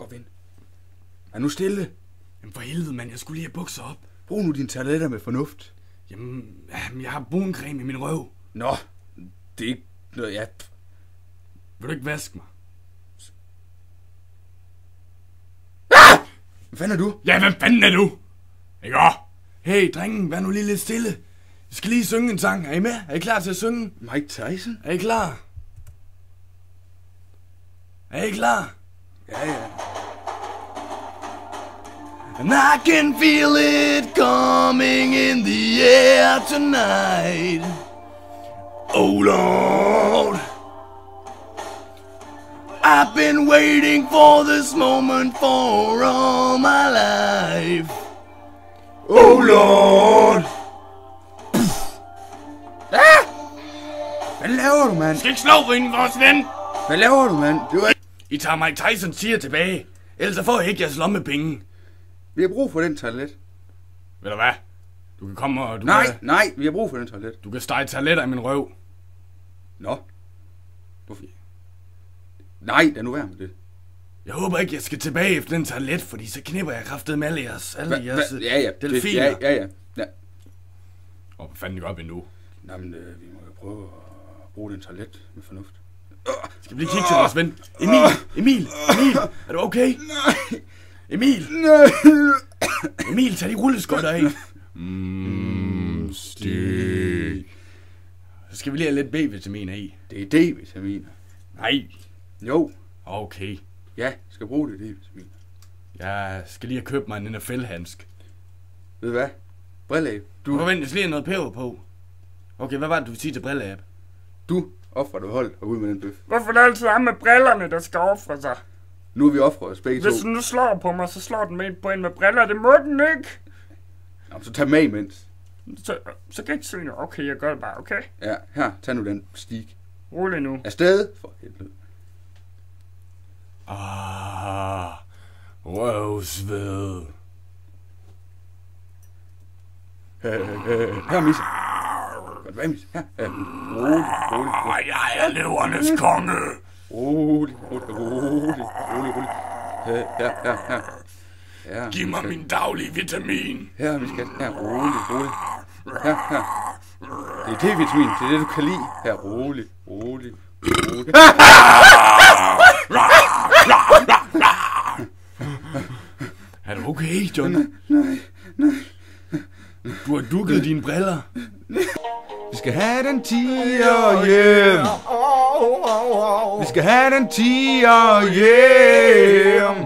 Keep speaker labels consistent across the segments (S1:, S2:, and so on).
S1: Godt vind. Er nu stille?
S2: Jamen for helvede, mand. Jeg skulle lige have bukser op.
S1: Brug nu dine toiletter med fornuft.
S2: Jamen, jeg har bruncreme i min røv.
S1: Nå, det er ikke noget, ja.
S2: Vil du ikke vaske mig?
S1: Hvad fanden er du?
S2: Ja, hvad fanden er du? Ikke også? Hey, drengen, vær nu lige lidt stille. Jeg skal lige synge en sang. Er I med? Er I klar til at synge?
S1: Mike Tyson?
S2: Er I klar? Er I klar?
S1: Ja.
S2: And I can feel it coming in the air tonight. Oh Lord, I've been waiting for this moment for all my life. Oh Lord.
S1: Hvad laver du, mand?
S2: Du skal ikke slå for inden vores ven.
S1: Hvad laver du, mand?
S2: I tager Mike Tyson siger tilbage. Ellers så får jeg ikke jeres lommepenge.
S1: Vi har brug for den toilet.
S2: Ved du hvad? Du kan komme og...
S1: Nej, vi har brug for den toilet.
S2: Du kan stege toiletter i min røv.
S1: Nå. Hvorfor? Nej, da nu være med det.
S2: Jeg håber ikke, jeg skal tilbage efter den toilet, fordi så knipper jeg kraftedeme alle jeres
S1: Ja.
S2: delfiner.
S1: Ja.
S2: Hvad fanden gør vi nu?
S1: Nå, men vi må jo prøve at bruge den toilet med fornuft.
S2: Skal vi lige kigge til vores ven? Emil, er du okay?
S1: Nej.
S2: Emil, tag de rulleskotter af. Stik. Så skal vi lige have lidt B-vitaminer i.
S1: Det er D-vitaminer.
S2: Nej.
S1: Jo.
S2: Okay.
S1: Ja, skal bruge det D-vitaminer.
S2: Jeg skal lige have købt mig en NFL-handsk.
S1: Ved du hvad? Brilleab.
S2: Du forventes lige noget peber på. Okay, hvad var det, du ville sige til Brilleab?
S1: Du offrer du hold og ud med den bøf.
S3: Hvorfor er det altid ham med brillerne, der skal ofre sig?
S1: Nu er vi offret os begge to.
S3: Hvis den nu slår på mig, så slår den med på en med briller. Det må den ikke.
S1: Nå, så tag med imens.
S3: Så kan jeg ikke se noget. Okay, jeg gør det bare, okay?
S1: Ja, her, tag nu den stik.
S3: Rolig nu.
S1: Afsted. For helvede.
S2: Røvsved.
S1: Her, Misse. Godt, hvad, Misse? Her. Rolig.
S2: Jeg er løvernes konge.
S1: Rolig. Her.
S2: Giv mig min daglige vitamin.
S1: Her, min skat. Her, rolig. Her. Det er D-vitamin. Det er det, du kan lide. Her, rolig.
S2: Er du okay, John?
S1: Nej.
S2: Du har dukket dine briller.
S1: Vi skal have den 10'er hjem. Vi skal have den 10'er hjem.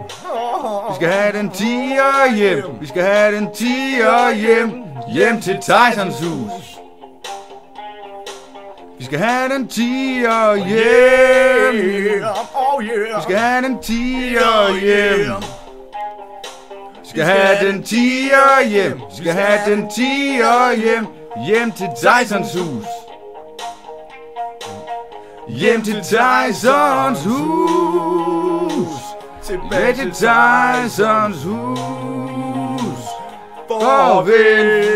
S1: Vi skal have den 10'er hjem. Vi skal have den 10'er hjem. Hjem til Tysons hus. Vi skal have den 10'er hjem. Vi skal have den 10'er hjem. Vi skal have den 10'er hjem. Vi skal have den 10'er hjem. Hjem til Tysons hus. Hjem til Tysons hus. Tilbage til Tysons hus. Farvel.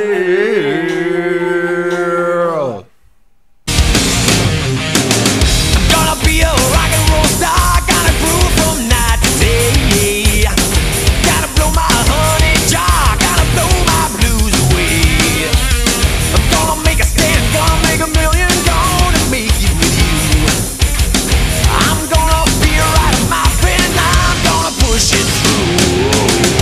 S4: Gonna be a rock and roll star, gotta groove from night to day. Gotta blow my honey jar, gotta blow my blues away. I'm gonna make a stand, gonna make a million, gonna make it with you. I'm gonna be right on my pen, I'm gonna push it through.